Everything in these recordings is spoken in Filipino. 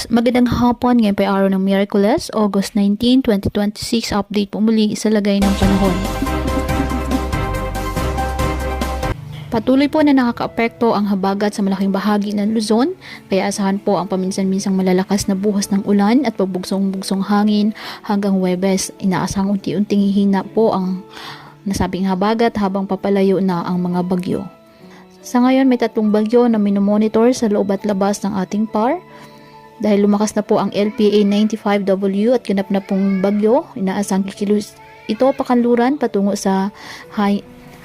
Magandang hapon, ngayon pa yung araw ng Miyerkules, August 19, 2026. Update po muli sa lagay ng panahon. Patuloy po na nakakaapekto ang habagat sa malaking bahagi ng Luzon, kaya asahan po ang paminsan-minsang malalakas na buhos ng ulan at pagbugsong-bugsong hangin hanggang Huwebes. Inaasahang unti-unting hihina po ang nasabing habagat habang papalayo na ang mga bagyo. Sa ngayon, may 3 bagyo na minomonitor sa loob at labas ng ating PAR. Dahil lumakas na po ang LPA 95W at ganap na pong bagyo, inaasang kikilos ito pakanluran patungo sa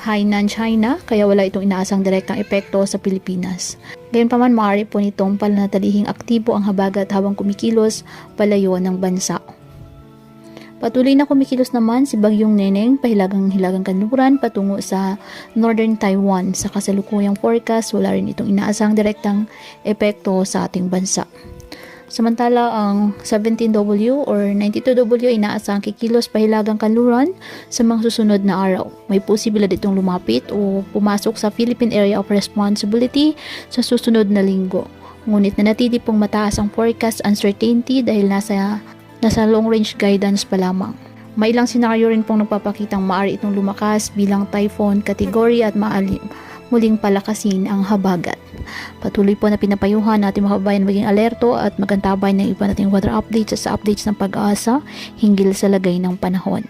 Hainan, China, kaya wala itong inaasang direktang epekto sa Pilipinas. Gayunpaman, maaari po nitong pananatilihing aktibo ang habagat habang kumikilos palayo ng bansa. Patuloy na kumikilos naman si Bagyong Neneng pahilagang-hilagang kanluran patungo sa Northern Taiwan. Sa kasalukuyang forecast, wala rin itong inaasang direktang epekto sa ating bansa. Samantala, ang 17W or 92W ay inaasang kikilos pahilagang kanluran sa mga susunod na araw. May posibilidad itong lumapit o pumasok sa Philippine Area of Responsibility sa susunod na linggo. Ngunit nanatili pong mataas ang forecast uncertainty dahil nasa long range guidance pa lamang. May ilang senaryo rin pong nagpapakitang maaari itong lumakas bilang typhoon category at muling palakasin ang habagat. Patuloy po na pinapayuhan natin mga kababayan maging alerto at magantabay ng iba nating weather updates at sa updates ng pag-asa hinggil sa lagay ng panahon.